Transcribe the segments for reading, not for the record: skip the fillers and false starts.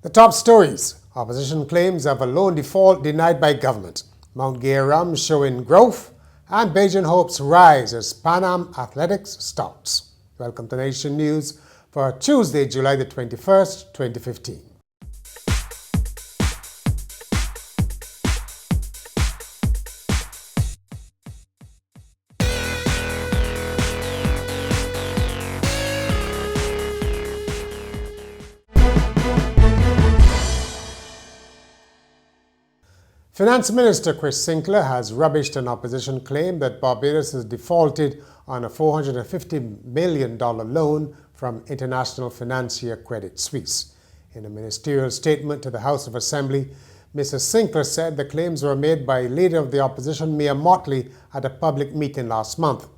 The top stories. Opposition claims of a loan default denied by government. Mount Gay rum showing growth. And Bajan hopes rise as Pan Am Athletics starts. Welcome to Nation News for Tuesday, July the 21st, 2015. Finance Minister Chris Sinclair has rubbished an opposition claim that Barbados has defaulted on a $450 million loan from international financier Credit Suisse. In a ministerial statement to the House of Assembly, Mr. Sinclair said the claims were made by leader of the opposition, Mia Mottley, at a public meeting last month.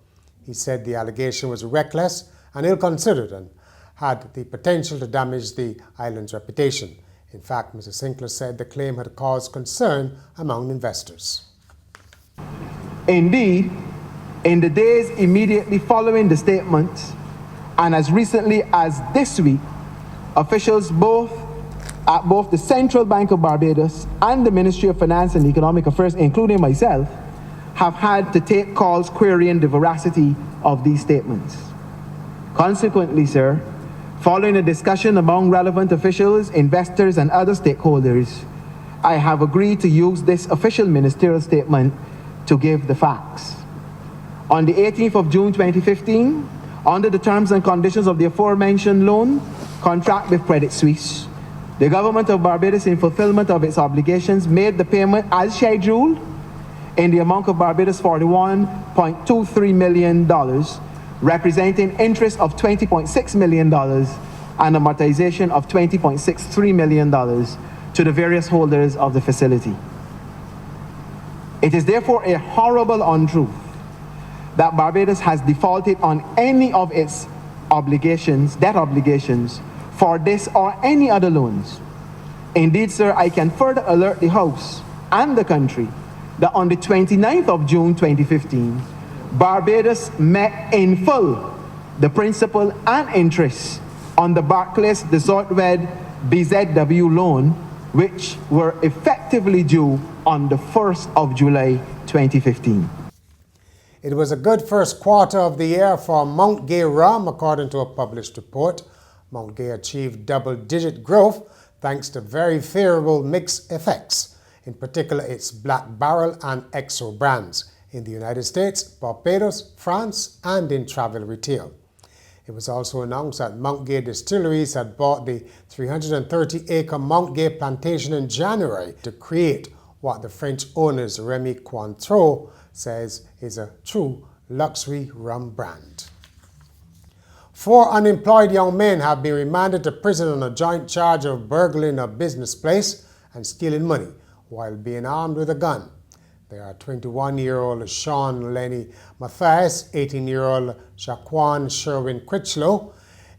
He said the allegation was reckless and ill-considered and had the potential to damage the island's reputation. In fact, Mr. Sinclair said the claim had caused concern among investors. Indeed, in the days immediately following the statement, and as recently as this week, officials at both the Central Bank of Barbados and the Ministry of Finance and Economic Affairs, including myself, have had to take calls querying the veracity of these statements. Consequently, sir, following a discussion among relevant officials, investors, and other stakeholders, I have agreed to use this official ministerial statement to give the facts. On the 18th of June 2015, under the terms and conditions of the aforementioned loan contract with Credit Suisse, the government of Barbados, in fulfillment of its obligations, made the payment as scheduled in the amount of Barbados $41.23 million, representing interest of $20.6 million and amortization of $20.63 million to the various holders of the facility. It is therefore a horrible untruth that Barbados has defaulted on any of its debt obligations, for this or any other loans. Indeed, sir, I can further alert the House and the country that on the 29th of June 2015, Barbados met in full the principal and interest on the Barclays Desortwed BZW loan, which were effectively due on the 1st of July 2015. It was a good first quarter of the year for Mount Gay rum, according to a published report. Mount Gay achieved double-digit growth thanks to very favorable mix effects, in particular its Black Barrel and XO brands, in the United States, Barbados, France, and in travel retail. It was also announced that Mount Gay Distilleries had bought the 330-acre Mount Gay plantation in January to create what the French owners Remy Cointreau says is a true luxury rum brand. 4 unemployed young men have been remanded to prison on a joint charge of burgling a business place and stealing money while being armed with a gun. They are 21-year-old Sean Lenny Mathias, 18-year-old Shaquan Sherwin Critchlow,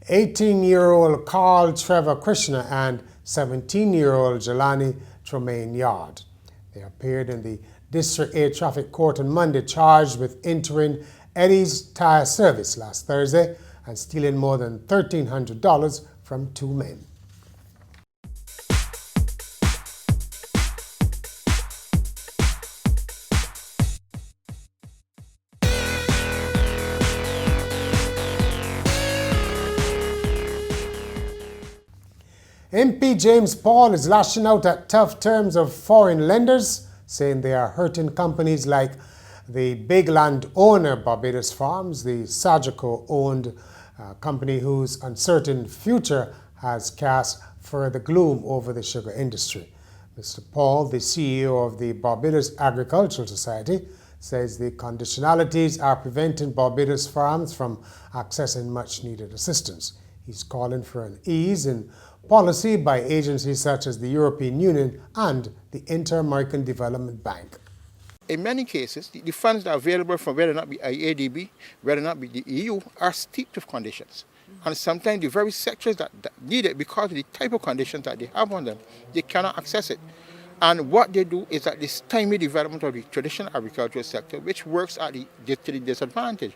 18-year-old Carl Trevor Krishna, and 17-year-old Jelani Tremaine Yard. They appeared in the District 8 Traffic Court on Monday, charged with entering Eddie's Tire Service last Thursday and stealing more than $1,300 from 2 men. MP James Paul is lashing out at tough terms of foreign lenders, saying they are hurting companies like the big landowner Barbados Farms, the Sagico-owned company whose uncertain future has cast further gloom over the sugar industry. Mr. Paul, the CEO of the Barbados Agricultural Society, says the conditionalities are preventing Barbados Farms from accessing much-needed assistance. He's calling for an ease in policy by agencies such as the European Union and the Inter-American Development Bank. In many cases, the funds that are available from whether or not be IADB, whether or not be the EU, are steeped with conditions. And sometimes the very sectors that need it, because of the type of conditions that they have on them, they cannot access it. And what they do is that they stymie development of the traditional agricultural sector, which works to the disadvantage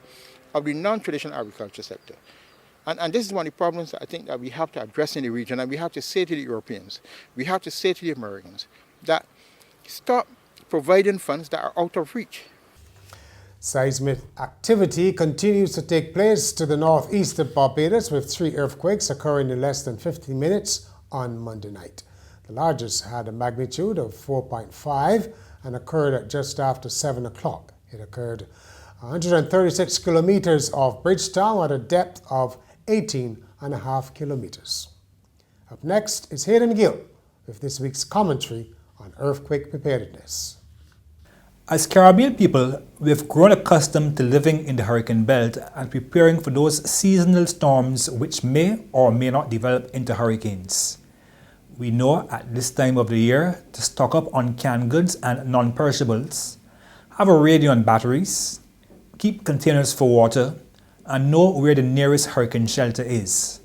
of the non-traditional agriculture sector. And this is one of the problems that I think that we have to address in the region, and we have to say to the Europeans, we have to say to the Americans that stop providing funds that are out of reach. Seismic activity continues to take place to the northeast of Barbados, with 3 earthquakes occurring in less than 15 minutes on Monday night. The largest had a magnitude of 4.5 and occurred at just after 7 o'clock. It occurred 136 kilometers off Bridgetown at a depth of 18.5 kilometers. Up next is Hayden Gill with this week's commentary on earthquake preparedness. As Caribbean people, we've grown accustomed to living in the hurricane belt and preparing for those seasonal storms which may or may not develop into hurricanes. We know at this time of the year to stock up on canned goods and non-perishables, have a radio and batteries, keep containers for water, and know where the nearest hurricane shelter is.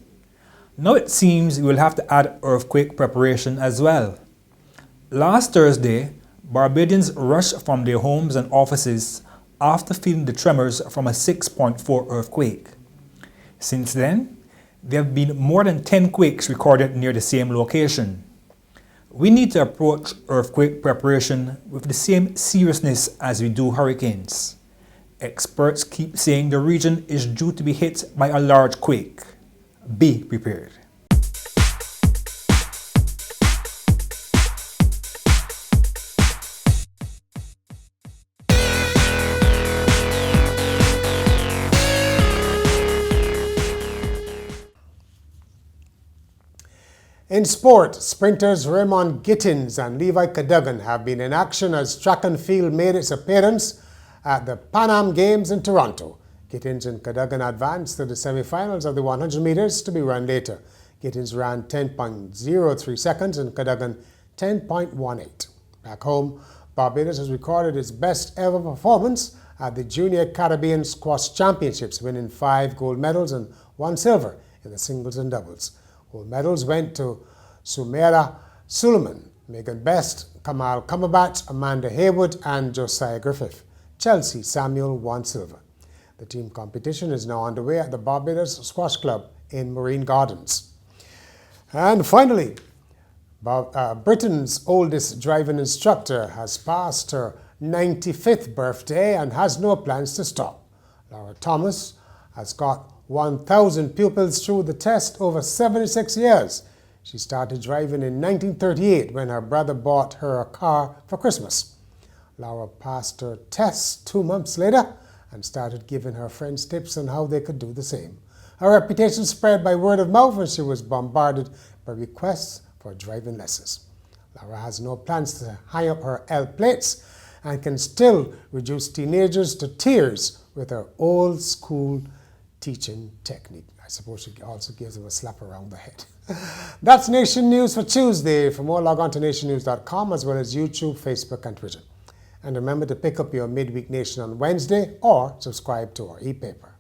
Now it seems we will have to add earthquake preparation as well. Last Thursday, Barbadians rushed from their homes and offices after feeling the tremors from a 6.4 earthquake. Since then, there have been more than 10 quakes recorded near the same location. We need to approach earthquake preparation with the same seriousness as we do hurricanes. Experts keep saying the region is due to be hit by a large quake. Be prepared. In sport, sprinters Raymond Gittins and Levi Cadogan have been in action as track and field made its appearance at the Pan Am Games in Toronto. Gittins and Cadogan advanced to the semi-finals of the 100 meters to be run later. Gittins ran 10.03 seconds and Cadogan 10.18. Back home, Barbados has recorded its best ever performance at the Junior Caribbean Squash Championships, winning 5 gold medals and 1 silver in the singles and doubles. Gold medals went to Sumaira Suleiman, Megan Best, Kamal Cumberbatch, Amanda Haywood and Josiah Griffith. Chelsea Samuel won silver. The team competition is now underway at the Barbados Squash Club in Marine Gardens. And finally, Britain's oldest driving instructor has passed her 95th birthday and has no plans to stop. Laura Thomas has got 1,000 pupils through the test over 76 years. She started driving in 1938 when her brother bought her a car for Christmas. Laura passed her test 2 months later and started giving her friends tips on how they could do the same. Her reputation spread by word of mouth and she was bombarded by requests for driving lessons. Laura has no plans to hang up her L plates and can still reduce teenagers to tears with her old school teaching technique. I suppose she also gives them a slap around the head. That's Nation News for Tuesday. For more, log on to nationnews.com as well as YouTube, Facebook and Twitter. And remember to pick up your Midweek Nation on Wednesday or subscribe to our e-paper.